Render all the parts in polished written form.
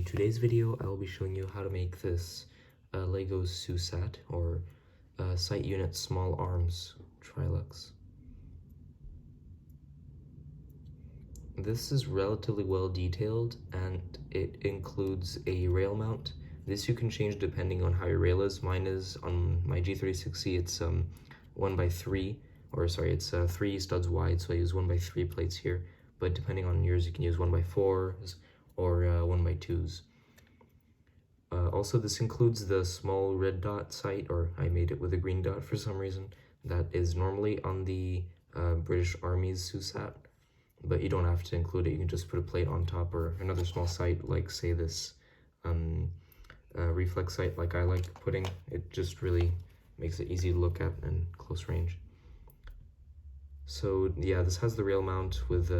today's video, I will be showing you how to make this Lego SUSA T, or Site Unit Small Arms Trilux. This is relatively well detailed, and it includes a rail mount. This you can change depending on how your rail is. Mine is, on my G36C, it's 1x3, or sorry, it's 3 studs wide, so I use 1x3 plates here. But depending on yours, you can use 1x4s or 1x2s. Also, this includes the small red dot sight, or I made it with a green dot for some reason, that is normally on the British Army's SUSA T, but you don't have to include it. You can just put a plate on top, or another small sight, like say this reflex sight like I like putting. It just really makes it easy to look at and close range. So yeah, this has the rail mount with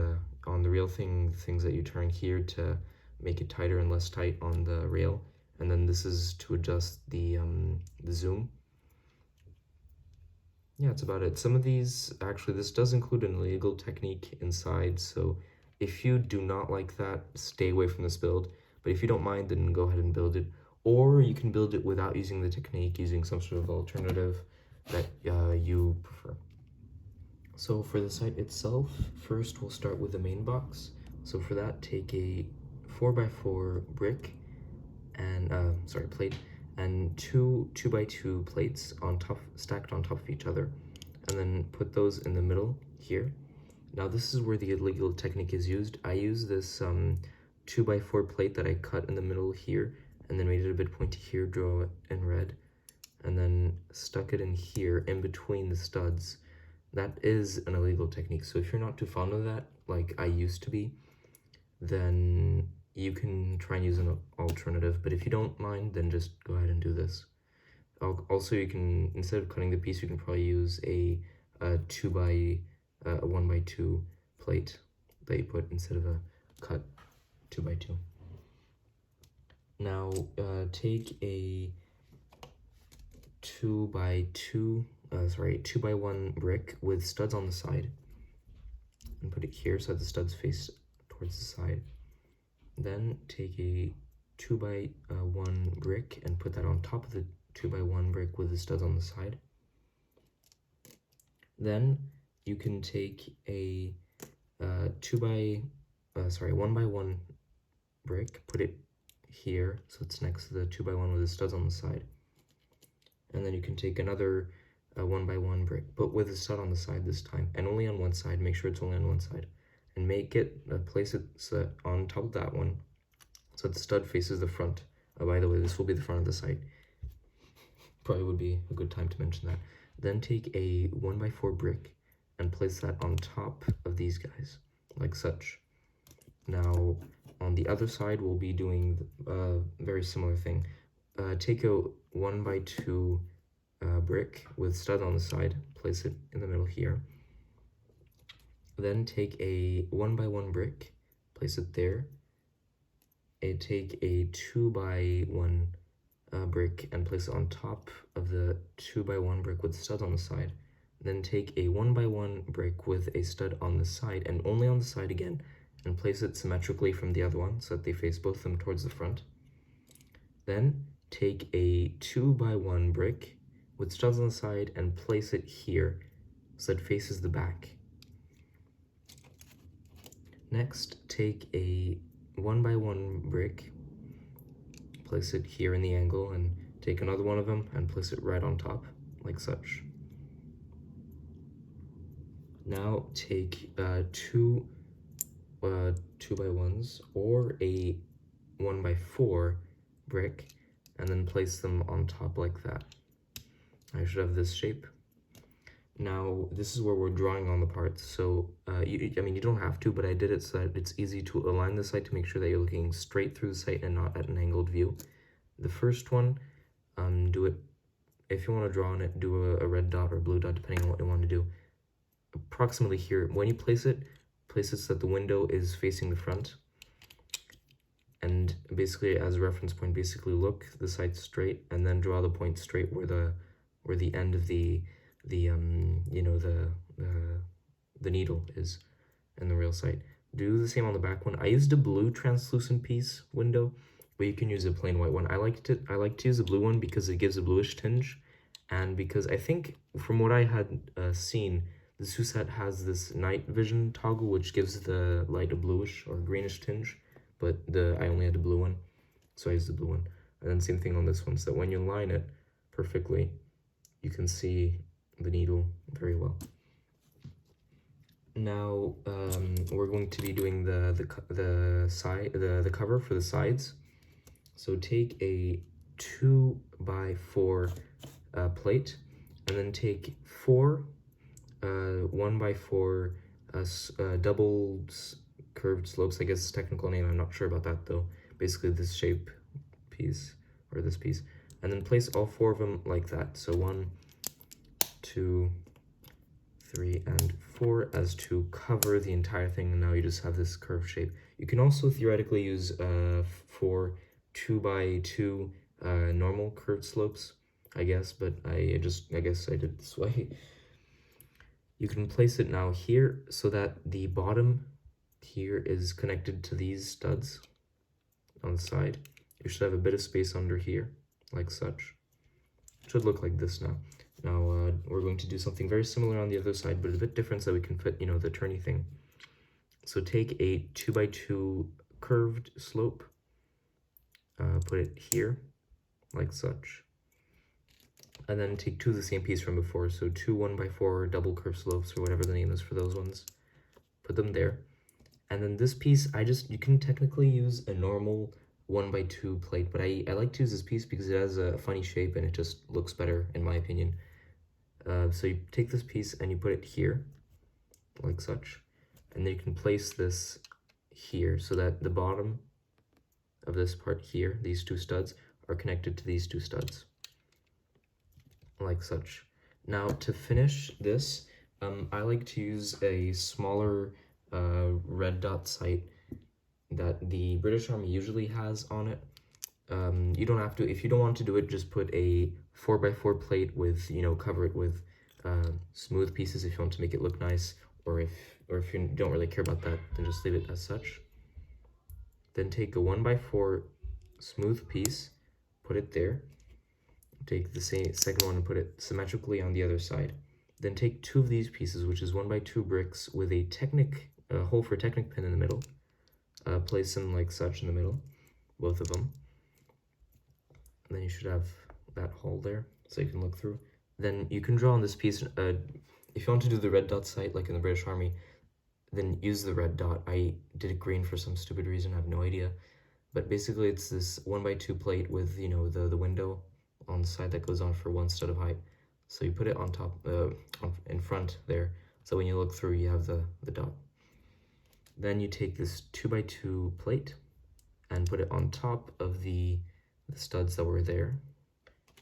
on the rail things that you turn here to make it tighter and less tight on the rail, and then this is to adjust the zoom. Yeah, that's about it. Some of these, actually, this does include an illegal technique inside, so if you do not like that, stay away from this build. But if you don't mind, then go ahead and build it. Or you can build it without using the technique, using some sort of alternative that you prefer. So for the site itself, first we'll start with the main box. So for that, take a 4x4 brick and plate, and two 2x2 plates on top, stacked on top of each other, and then put those in the middle here. Now this is where the illegal technique is used. I use this 2x4 plate that I cut in the middle here, and then made it a bit pointy here, draw it in red, and then stuck it in here in between the studs. That is an illegal technique, so if you're not too fond of that, like I used to be, then you can try and use an alternative. But if you don't mind, then just go ahead and do this. Also, you can, instead of cutting the piece, you can probably use a 1x2 plate that you put instead of a cut 2x2. Now take a 2x1 brick with studs on the side and put it here so that the studs face towards the side. Then take a 2x1 brick and put that on top of the 2x1 brick with the studs on the side. Then you can take a 1x1 brick, put it here so it's next to the 2x1 with the studs on the side. And then you can take another 1x1 brick, but with a stud on the side this time, and only on one side. Make sure it's only on one side, and make it place it so on top of that one so that the stud faces the front. By the way, this will be the front of the site. Probably would be a good time to mention that. Then take a 1x4 brick and place that on top of these guys, like such. Now, on the other side, we'll be doing a very similar thing. Take a 1x2 brick with stud on the side, place it in the middle here. Then take a 1x1 brick, place it there. Take a 2x1 brick and place it on top of the 2x1 brick with stud on the side. Then take a 1x1 brick with a stud on the side, and only on the side again, and place it symmetrically from the other one so that they face both of them towards the front. Then take a 2x1 brick with studs on the side and place it here so it faces the back. Next, take a 1x1 brick, place it here in the angle, and take another one of them and place it right on top, like such. Now take 2 2x1s or a 1x4 brick, and then place them on top like that. I should have this shape. Now, this is where we're drawing on the parts, so you don't have to, but I did it so that it's easy to align the site to make sure that you're looking straight through the site and not at an angled view. The first one, do it, if you want to draw on it, do a red dot or blue dot, depending on what you want to do. Approximately here, when you place it so that the window is facing the front. And basically, as a reference point, basically look the site straight, and then draw the point straight where the end of the needle is in the real site. Do the same on the back one. I used a blue translucent piece window, but you can use a plain white one. I like to use a blue one because it gives a bluish tinge, and because I think from what I had seen, the SUSA T has this night vision toggle which gives the light a bluish or greenish tinge, but I only had a blue one, so I used the blue one. And then same thing on this one, so that when you line it perfectly, you can see the needle very well. Now we're going to be doing the cover for the sides. So take a 2x4 plate, and then take 4 1x4 double curved slopes. I guess it's a technical name. I'm not sure about that though. Basically this shape piece or this piece, and then place all 4 of them like that. So 1, 2, 3, and 4 as to cover the entire thing, and now you just have this curved shape. You can also theoretically use 4 2x2 normal curved slopes, I guess, but I guess I did it this way. You can place it now here so that the bottom here is connected to these studs on the side. You should have a bit of space under here, like such. It should look like this now. Now we're going to do something very similar on the other side, but a bit different so we can fit, you know, the turny thing. So take a 2x2 curved slope, put it here, like such. And then take 2 of the same piece from before, so 2 1x4 double curved slopes, or whatever the name is for those ones. Put them there. And then this piece, you can technically use a normal 1x2 plate, but I like to use this piece because it has a funny shape and it just looks better, in my opinion. So you take this piece and you put it here, like such. And then you can place this here so that the bottom of this part here, these 2 studs, are connected to these 2 studs, like such. Now to finish this, I like to use a smaller red dot sight that the British Army usually has on it. You don't have to, if you don't want to do it, just put a 4x4 plate with, you know, cover it with smooth pieces if you want to make it look nice, or if you don't really care about that, then just leave it as such. Then take a 1x4 smooth piece, put it there. Take the second one and put it symmetrically on the other side. Then take 2 of these pieces, which is 1x2 bricks with a hole for a Technic pin in the middle. Place them like such in the middle, both of them. And then you should have that hole there, so you can look through. Then you can draw on this piece, if you want to do the red dot sight like in the British Army, then use the red dot. I did it green for some stupid reason, I have no idea. But basically it's this 1x2 plate with, you know, the window on the side that goes on for 1 stud of height. So you put it on top, in front there, so when you look through you have the dot. Then you take this 2x2 plate and put it on top of the studs that were there,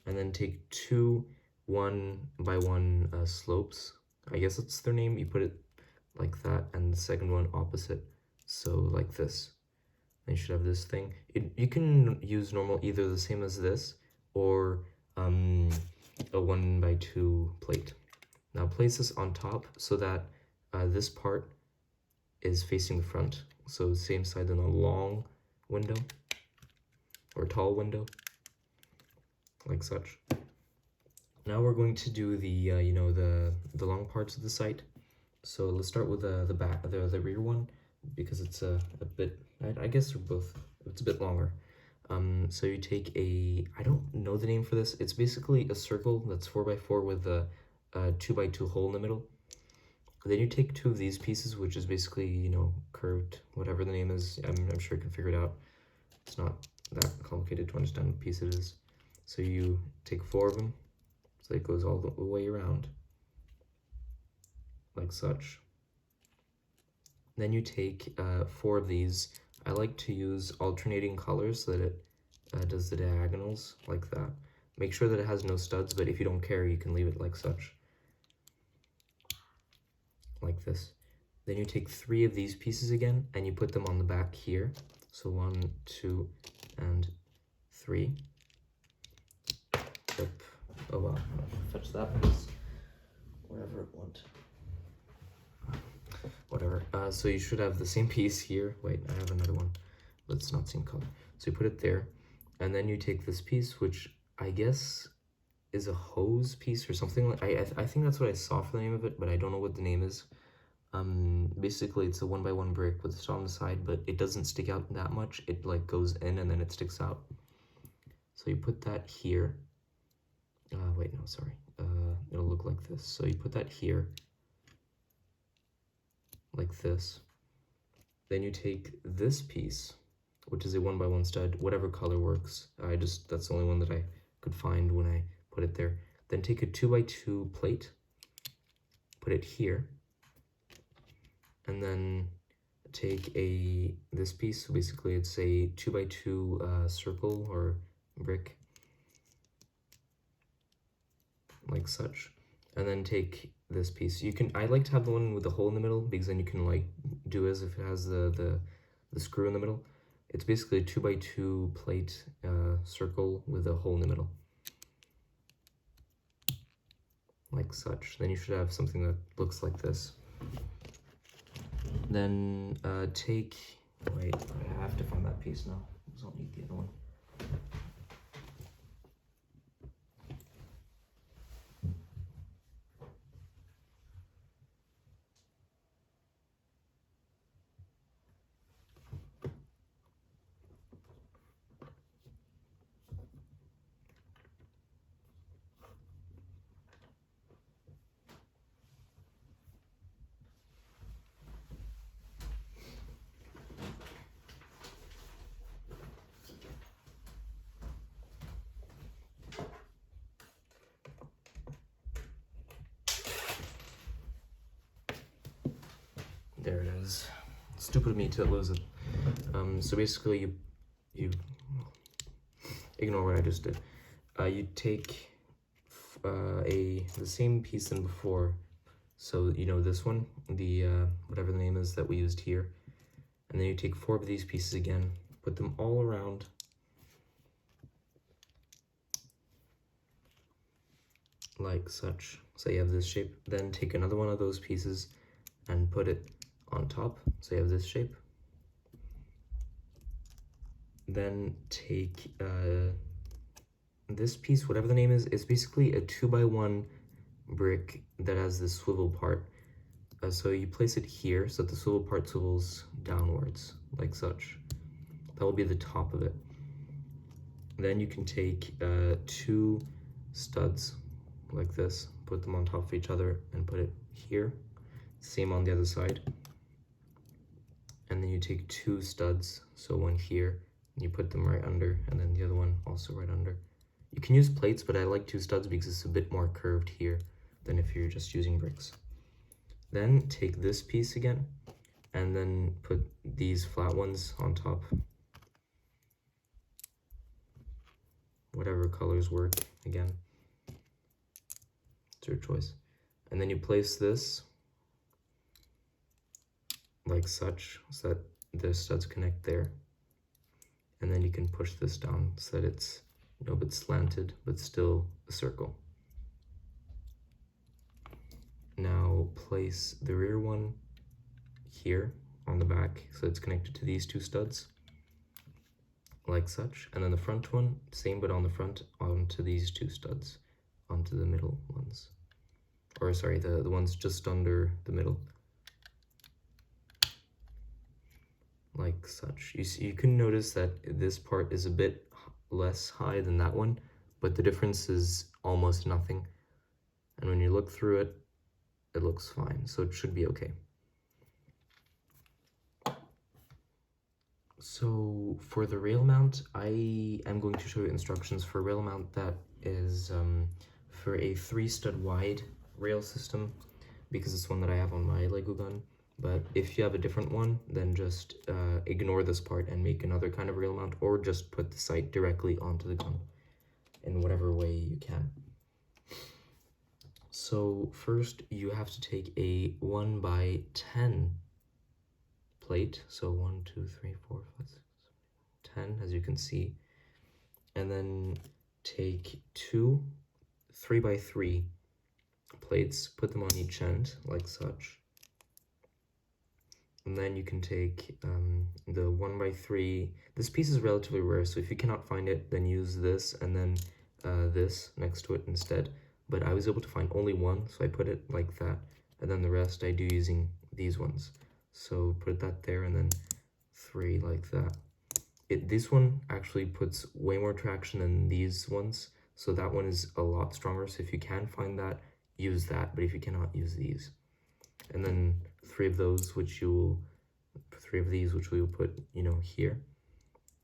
and then take 2 1x1 slopes, I guess that's their name. You put it like that, and the second one opposite, so like this. Then you should have this thing. You can use normal, either the same as this, or a 1x2 plate. Now place this on top so that this part is facing the front, so same side than a long window or tall window, like such. Now we're going to do the you know, the long parts of the site. So let's start with the rear one, because it's a bit, I guess they're both, it's a bit longer. So you take I don't know the name for this. It's basically a circle that's 4x4 with a 2x2 hole in the middle. Then you take 2 of these pieces, which is basically, you know, curved, whatever the name is. I'm sure you can figure it out. It's not that complicated to understand what piece it is. So you take 4 of them, so it goes all the way around, like such. Then you take 4 of these. I like to use alternating colors so that it does the diagonals like that. Make sure that it has no studs, but if you don't care, you can leave it like such, like this. Then you take 3 of these pieces again, and you put them on the back here. So 1, 2, and 3. Yep. Oh wow, fetch that piece wherever it went. Whatever. So you should have the same piece here. Wait, I have another one, but it's not same color. So you put it there, and then you take this piece, which I guess is a hose piece or something. Like I think that's what I saw for the name of it, but I don't know what the name is. Basically it's a 1x1 brick with a stud on the side, but it doesn't stick out that much. It like goes in and then it sticks out. So you put that here. Wait, no, sorry. It'll look like this. So you put that here, like this. Then you take this piece, which is a 1x1 stud, whatever color works. That's the only one that I could find when I put it there. Then take a 2x2 plate, put it here, and then take this piece. So basically it's a 2x2 circle or brick, like such. And then take this piece. I like to have the one with the hole in the middle, because then you can like do as if it has the screw in the middle. It's basically a 2x2 plate circle with a hole in the middle, like such. Then you should have something that looks like this. Then wait, I have to find that piece now, because I'll need the other one. There it is. Stupid of me to lose it. So basically you ignore what I just did. You take the same piece than before. So you know this one, the whatever the name is that we used here. And then you take 4 of these pieces again, put them all around. Like such. So you have this shape. Then take another one of those pieces and put it on top. So you have this shape. Then take this piece, whatever the name is. It's basically a 2x1 brick that has this swivel part. So you place it here so that the swivel part swivels downwards, like such. That will be the top of it. Then you can take 2 studs like this, put them on top of each other and put it here. Same on the other side. And then you take 2 studs, so one here, and you put them right under, and then the other one also right under. You can use plates, but I like 2 studs because it's a bit more curved here than if you're just using bricks. Then take this piece again, and then put these flat ones on top. Whatever colors work, again. It's your choice. And then you place this like such, so that the studs connect there. And then you can push this down so that it's a bit slanted, but still a circle. Now place the rear one here on the back, so it's connected to these 2 studs, like such. And then the front one, same but on the front, onto these 2 studs, onto the middle ones. Or sorry, the ones just under the middle. Like such. You can notice that this part is a bit less high than that one, but the difference is almost nothing. And when you look through it, it looks fine, so it should be okay. So for the rail mount, I am going to show you instructions for a rail mount that is for a 3-stud wide rail system, because it's one that I have on my Lego gun. But if you have a different one, then just ignore this part and make another kind of rail mount, or just put the sight directly onto the gun in whatever way you can. So first you have to take a 1x10 plate, so 1, 2, 3, 4, 5, 6, 7, 10, as you can see, and then take 2 3x3 plates, put them on each end like such, And then you can take the 1x3. This piece is relatively rare, so if you cannot find it, then use this and then this next to it instead. But I was able to find only one, so I put it like that. And then the rest I do using these ones. So put that there and then 3 like that. This one actually puts way more traction than these ones. So that one is a lot stronger. So if you can find that, use that. But if you cannot, use these. And then 3 of those, which you will, 3 of these, which we will put, you know, here.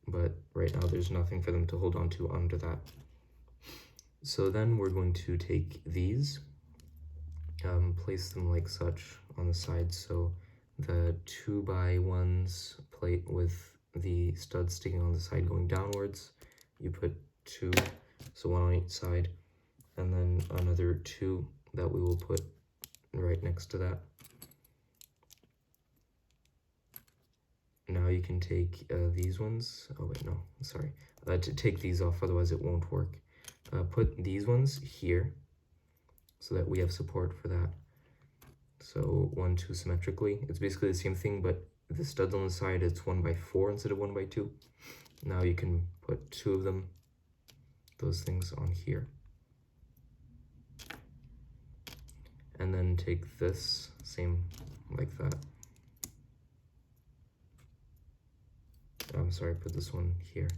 But right now there's nothing for them to hold on to under that. So then we're going to take these, place them like such on the sides. So the 2x1s plate with the studs sticking on the side going downwards, you put 2, so 1 on each side, and then another 2 that we will put right next to that. Now you can take these ones, oh wait, no, sorry, to take these off, otherwise it won't work. Put these ones here, so that we have support for that. So 1, 2 symmetrically. It's basically the same thing, but the studs on the side, it's 1x4 instead of 1x2. Now you can put 2 of them, those things on here. And then take this, same like that. I'm sorry, put this one here.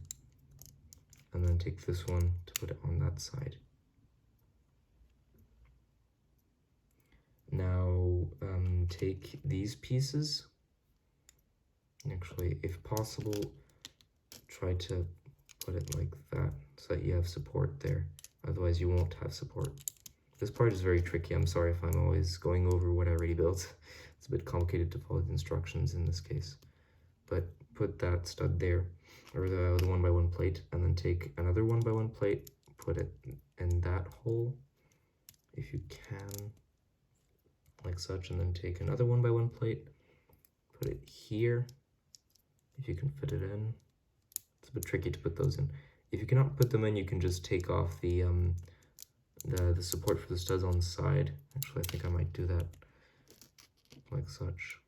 And then take this one to put it on that side. Now take these pieces. Actually, if possible, try to put it like that so that you have support there. Otherwise, you won't have support. This part is very tricky. I'm sorry if I'm always going over what I already built. It's a bit complicated to follow the instructions in this case. But put that stud there, or the 1x1 plate, and then take another 1x1 plate, put it in that hole, if you can, like such, and then take another 1x1 plate, put it here, if you can fit it in. It's a bit tricky to put those in. If you cannot put them in, you can just take off the support for the studs on the side. Actually, I think I might do that, like such.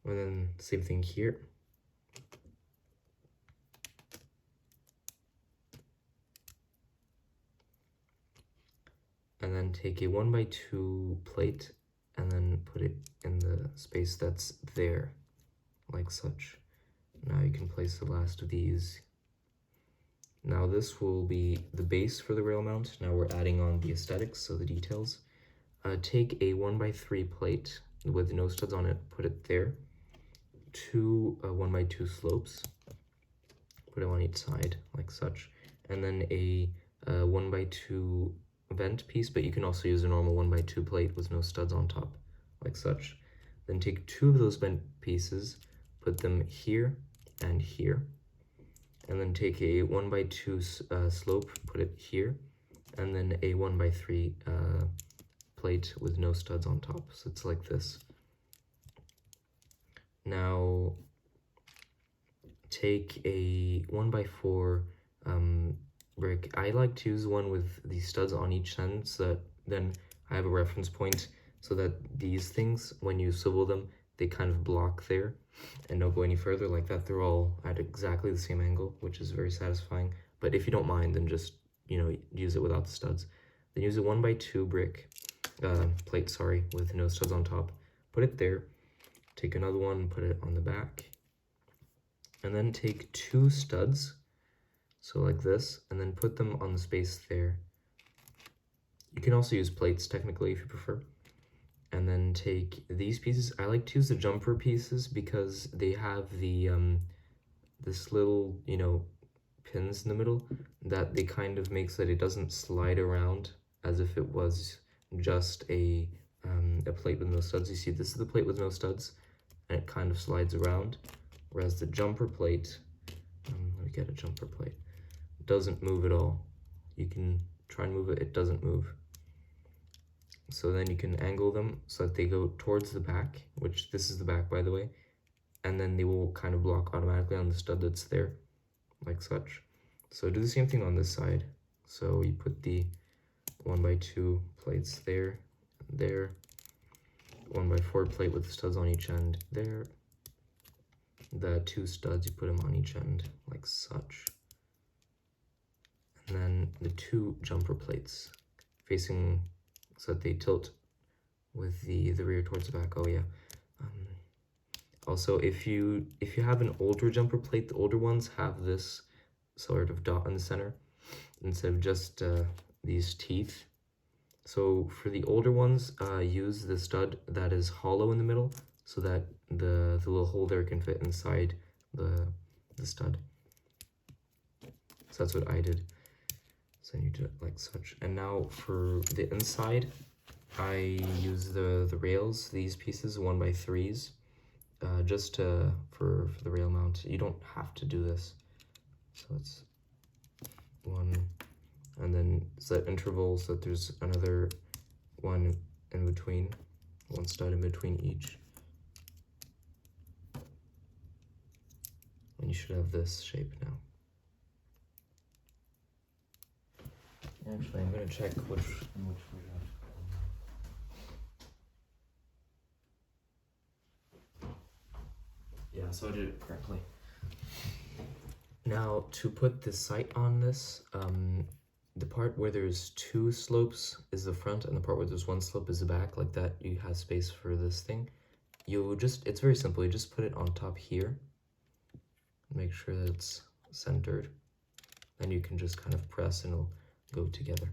And then same thing here. And then take a 1x2 plate and then put it in the space that's there, like such. Now you can place the last of these. Now this will be the base for the rail mount. Now we're adding on the aesthetics, so the details. Take a 1x3 plate with no studs on it, put it there. 2 1x2 slopes, put it on each side, like such. And then a 1x2 vent piece, but you can also use a normal 1x2 plate with no studs on top, like such. Then take 2 of those vent pieces, put them here and here, and then take a 1x2 slope, put it here, and then a 1x3 plate with no studs on top. So it's like this. Now take a 1x4 brick. I like to use one with the studs on each end, so that then I have a reference point, so that these things, when you swivel them, they kind of block there and don't go any further. Like that, they're all at exactly the same angle, which is very satisfying. But if you don't mind, then just, you know, use it without the studs. Then use a 1x2 brick plate, sorry, with no studs on top. Put it there. Take another one, put it on the back, and then take 2 studs, so like this, and then put them on the space there. You can also use plates technically if you prefer. And then take these pieces. I like to use the jumper pieces because they have the this little, you know, pins in the middle that they kind of make so that it doesn't slide around as if it was just a plate with no studs. You see, this is the plate with no studs, and it kind of slides around, whereas the jumper plate, let me get a jumper plate, doesn't move at all. You can try and move it, it doesn't move. So then you can angle them so that they go towards the back, which this is the back, by the way, and then they will kind of block automatically on the stud that's there, like such. So do the same thing on this side. So you put the 1x2 plates there, there, 1x4 plate with the studs on each end there. The 2 studs, you put them on each end like such. And then the 2 jumper plates facing so that they tilt with the rear towards the back. Oh yeah. Also, if you have an older jumper plate, the older ones have this sort of dot in the center instead of just these teeth. So for the older ones, use the stud that is hollow in the middle so that the little hole there can fit inside the stud. So that's what I did. So you do it like such. And now for the inside, I use the rails, these pieces, 1x3s, just for the rail mount. You don't have to do this. So it's 1, and then set intervals so that there's another 1 in between, 1 stud in between each. And you should have this shape now. Actually, I'm going to check which version. Yeah, so I did it correctly. Now, to put the sight on this, the part where there's 2 slopes is the front, and the part where there's 1 slope is the back, like that. You have space for this thing. It's very simple. You just put it on top here. Make sure that it's centered. Then you can just kind of press and it'll go together.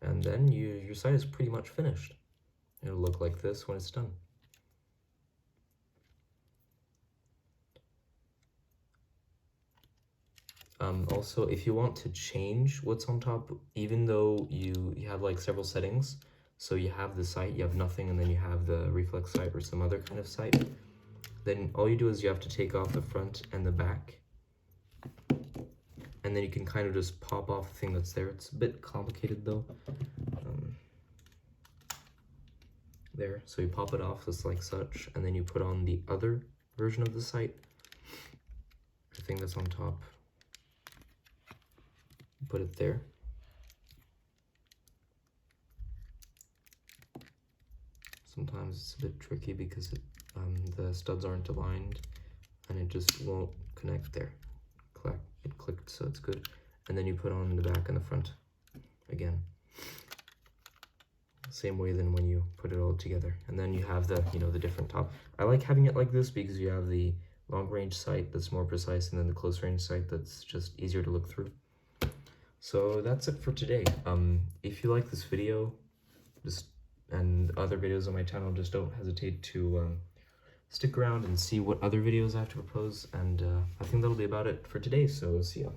And then your sight is pretty much finished. It'll look like this when it's done. Also, if you want to change what's on top, even though you have like several settings, so you have the sight, you have nothing, and then you have the reflex sight or some other kind of sight, then all you do is you have to take off the front and the back, and then you can kind of just pop off the thing that's there. It's a bit complicated though. There, so you pop it off just like such, and then you put on the other version of the sight, the thing that's on top. Put it there. Sometimes it's a bit tricky because the studs aren't aligned and it just won't connect there. It clicked, so it's good. And then you put on the back and the front again. Same way than when you put it all together. And then you have the, the different top. I like having it like this because you have the long range sight that's more precise, and then the close range sight that's just easier to look through. So that's it for today. If you like this video, and other videos on my channel, just don't hesitate to stick around and see what other videos I have to propose. And I think that'll be about it for today, so see ya.